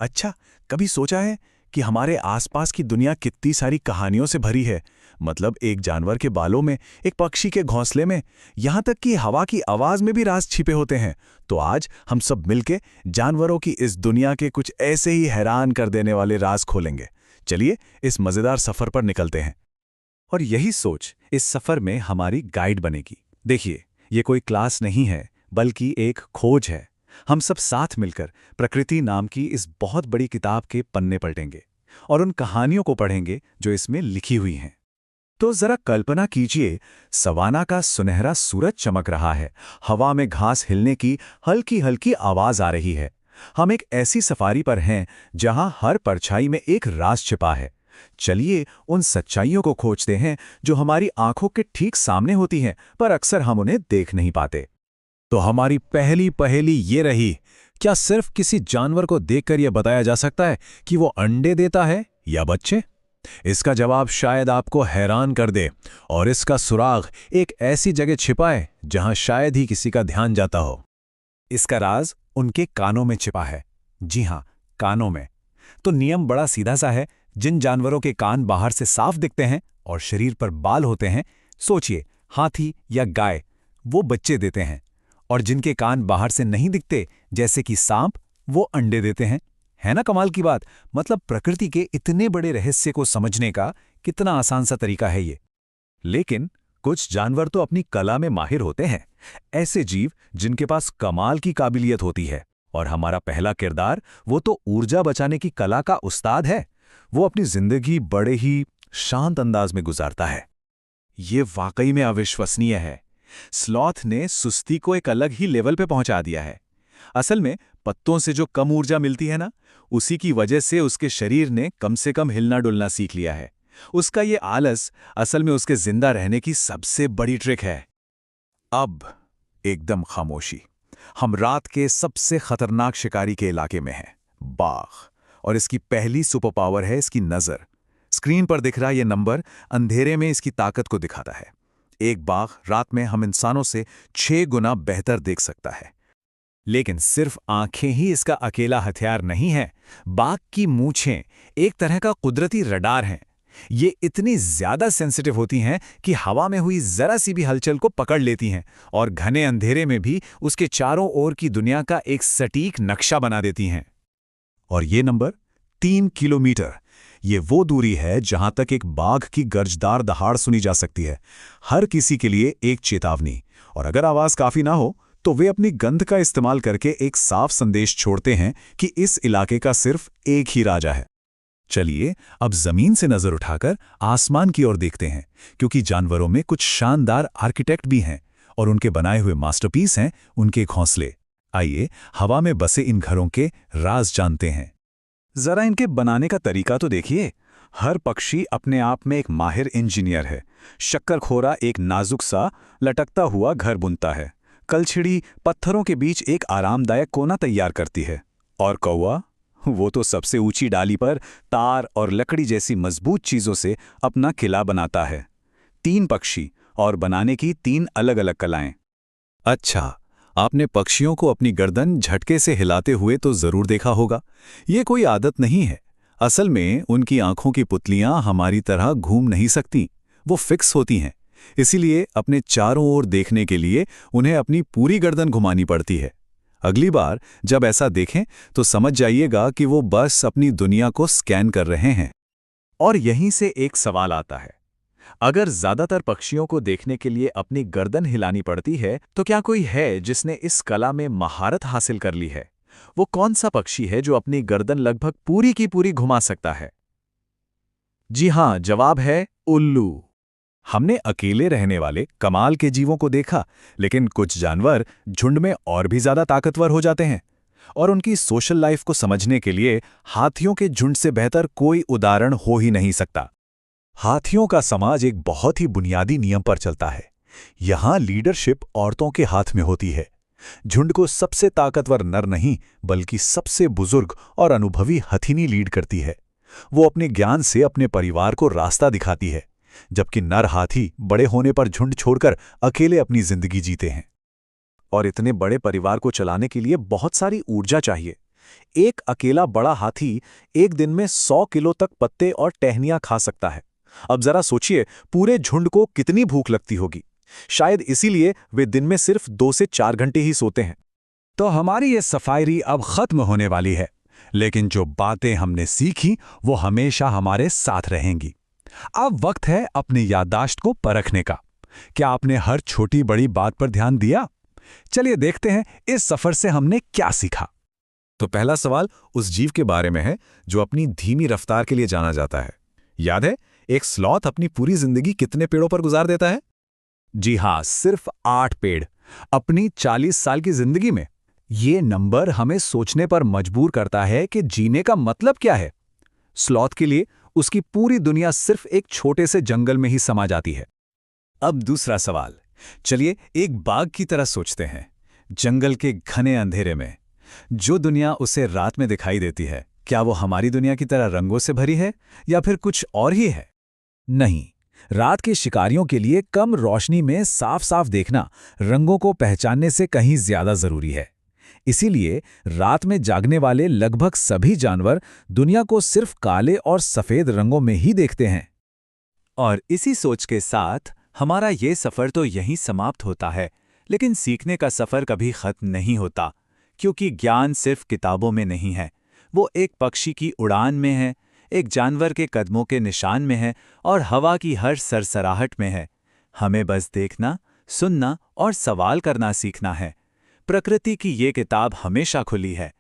अच्छा, कभी सोचा है कि हमारे आसपास की दुनिया कितनी सारी कहानियों से भरी है। मतलब एक जानवर के बालों में, एक पक्षी के घोंसले में, यहाँ तक कि हवा की आवाज में भी राज छिपे होते हैं। तो आज हम सब मिलके जानवरों की इस दुनिया के कुछ ऐसे ही हैरान कर देने वाले राज खोलेंगे। चलिए इस मजेदार सफर पर निकलते हैं। और यही सोच इस सफर में हमारी गाइड बनेगी। देखिए, ये कोई क्लास नहीं है, बल्कि एक खोज है। हम सब साथ मिलकर प्रकृति नाम की इस बहुत बड़ी किताब के पन्ने पलटेंगे और उन कहानियों को पढ़ेंगे जो इसमें लिखी हुई हैं। तो जरा कल्पना कीजिए, सवाना का सुनहरा सूरज चमक रहा है, हवा में घास हिलने की हल्की हल्की आवाज आ रही है। हम एक ऐसी सफारी पर हैं जहां हर परछाई में एक राज छिपा है। चलिए उन सच्चाइयों को खोजते हैं जो हमारी आंखों के ठीक सामने होती हैं, पर अक्सर हम उन्हें देख नहीं पाते। तो हमारी पहली पहेली ये रही, क्या सिर्फ किसी जानवर को देखकर यह बताया जा सकता है कि वो अंडे देता है या बच्चे? इसका जवाब शायद आपको हैरान कर दे, और इसका सुराग एक ऐसी जगह छिपा है जहां शायद ही किसी का ध्यान जाता हो। इसका राज उनके कानों में छिपा है। जी हां, कानों में। तो नियम बड़ा सीधा सा है। जिन जानवरों के कान बाहर से साफ दिखते हैं और शरीर पर बाल होते हैं, सोचिए हाथी या गाय, वो बच्चे देते हैं। और जिनके कान बाहर से नहीं दिखते, जैसे कि सांप, वो अंडे देते हैं। है ना कमाल की बात? मतलब प्रकृति के इतने बड़े रहस्य को समझने का कितना आसान सा तरीका है ये। लेकिन कुछ जानवर तो अपनी कला में माहिर होते हैं, ऐसे जीव जिनके पास कमाल की काबिलियत होती है। और हमारा पहला किरदार, वो तो ऊर्जा बचाने की कला का उस्ताद है। वो अपनी जिंदगी बड़े ही शांत अंदाज में गुजारता है। ये वाकई में अविश्वसनीय है। स्लॉथ ने सुस्ती को एक अलग ही लेवल पे पहुंचा दिया है। असल में पत्तों से जो कम ऊर्जा मिलती है ना, उसी की वजह से उसके शरीर ने कम से कम हिलना डुलना सीख लिया है। उसका ये आलस असल में उसके जिंदा रहने की सबसे बड़ी ट्रिक है। अब एकदम खामोशी। हम रात के सबसे खतरनाक शिकारी के इलाके में हैं, बाघ। और इसकी पहली सुपर पावर है इसकी नजर। स्क्रीन पर दिख रहा ये नंबर अंधेरे में इसकी ताकत को दिखाता है। एक बाघ रात में हम इंसानों से 6 गुना बेहतर देख सकता है। लेकिन सिर्फ आंखें ही इसका अकेला हथियार नहीं है। बाघ की मूंछें एक तरह का कुदरती रडार हैं। ये इतनी ज्यादा सेंसिटिव होती हैं कि हवा में हुई जरा सी भी हलचल को पकड़ लेती हैं और घने अंधेरे में भी उसके चारों ओर की दुनिया का एक सटीक नक्शा बना देती हैं। और ये नंबर 3 किलोमीटर, ये वो दूरी है जहां तक एक बाघ की गर्जदार दहाड़ सुनी जा सकती है। हर किसी के लिए एक चेतावनी। और अगर आवाज काफी ना हो तो वे अपनी गंध का इस्तेमाल करके एक साफ संदेश छोड़ते हैं कि इस इलाके का सिर्फ एक ही राजा है। चलिए अब जमीन से नजर उठाकर आसमान की ओर देखते हैं, क्योंकि जानवरों में कुछ शानदार आर्किटेक्ट भी हैं और उनके बनाए हुए मास्टरपीस हैं उनके घोंसले। आइए हवा में बसे इन घरों के राज जानते हैं। जरा इनके बनाने का तरीका तो देखिए। हर पक्षी अपने आप में एक माहिर इंजीनियर है। शक्करखोरा एक नाजुक सा लटकता हुआ घर बुनता है। कलछिड़ी पत्थरों के बीच एक आरामदायक कोना तैयार करती है। और कौवा, वो तो सबसे ऊंची डाली पर तार और लकड़ी जैसी मजबूत चीजों से अपना किला बनाता है। 3 पक्षी और बनाने की 3 अलग अलग कलाएं। अच्छा, आपने पक्षियों को अपनी गर्दन झटके से हिलाते हुए तो जरूर देखा होगा। ये कोई आदत नहीं है। असल में उनकी आंखों की पुतलियां हमारी तरह घूम नहीं सकती, वो फिक्स होती हैं। इसीलिए अपने चारों ओर देखने के लिए उन्हें अपनी पूरी गर्दन घुमानी पड़ती है। अगली बार जब ऐसा देखें तो समझ जाइएगा कि वो बस अपनी दुनिया को स्कैन कर रहे हैं। और यहीं से एक सवाल आता है, अगर ज्यादातर पक्षियों को देखने के लिए अपनी गर्दन हिलानी पड़ती है, तो क्या कोई है जिसने इस कला में महारत हासिल कर ली है? वो कौन सा पक्षी है जो अपनी गर्दन लगभग पूरी की पूरी घुमा सकता है? जी हां, जवाब है उल्लू। हमने अकेले रहने वाले कमाल के जीवों को देखा, लेकिन कुछ जानवर झुंड में और भी ज्यादा ताकतवर हो जाते हैं। और उनकी सोशल लाइफ को समझने के लिए हाथियों के झुंड से बेहतर कोई उदाहरण हो ही नहीं सकता। हाथियों का समाज एक बहुत ही बुनियादी नियम पर चलता है। यहां लीडरशिप औरतों के हाथ में होती है। झुंड को सबसे ताकतवर नर नहीं, बल्कि सबसे बुजुर्ग और अनुभवी हथिनी लीड करती है। वो अपने ज्ञान से अपने परिवार को रास्ता दिखाती है, जबकि नर हाथी बड़े होने पर झुंड छोड़कर अकेले अपनी जिंदगी जीते हैं। और इतने बड़े परिवार को चलाने के लिए बहुत सारी ऊर्जा चाहिए। एक अकेला बड़ा हाथी एक दिन में 100 किलो तक पत्ते और टहनियां खा सकता है। अब जरा सोचिए, पूरे झुंड को कितनी भूख लगती होगी। शायद इसीलिए वे दिन में सिर्फ 2 से 4 घंटे ही सोते हैं। तो हमारी ये सफारी अब खत्म होने वाली है, लेकिन जो बातें हमने सीखी वो हमेशा हमारे साथ रहेंगी। अब वक्त है अपनी याददाश्त को परखने का। क्या आपने हर छोटी बड़ी बात पर ध्यान दिया? चलिए देखते हैं इस सफर से हमने क्या सीखा। तो पहला सवाल उस जीव के बारे में है जो अपनी धीमी रफ्तार के लिए जाना जाता है। याद है, एक स्लॉथ अपनी पूरी जिंदगी कितने पेड़ों पर गुजार देता है? जी हाँ, सिर्फ 8 पेड़ अपनी 40 साल की जिंदगी में। ये नंबर हमें सोचने पर मजबूर करता है कि जीने का मतलब क्या है। स्लॉथ के लिए उसकी पूरी दुनिया सिर्फ एक छोटे से जंगल में ही समा जाती है। अब दूसरा सवाल, चलिए एक बाघ की तरह सोचते हैं। जंगल के घने अंधेरे में जो दुनिया उसे रात में दिखाई देती है, क्या वो हमारी दुनिया की तरह रंगों से भरी है या फिर कुछ और ही है? नहीं, रात के शिकारियों के लिए कम रोशनी में साफ साफ देखना रंगों को पहचानने से कहीं ज्यादा जरूरी है। इसीलिए रात में जागने वाले लगभग सभी जानवर दुनिया को सिर्फ काले और सफेद रंगों में ही देखते हैं। और इसी सोच के साथ हमारा ये सफर तो यहीं समाप्त होता है, लेकिन सीखने का सफर कभी खत्म नहीं होता, क्योंकि ज्ञान सिर्फ किताबों में नहीं है। वो एक पक्षी की उड़ान में है, एक जानवर के कदमों के निशान में है और हवा की हर सरसराहट में है। हमें बस देखना, सुनना और सवाल करना सीखना है। प्रकृति की ये किताब हमेशा खुली है,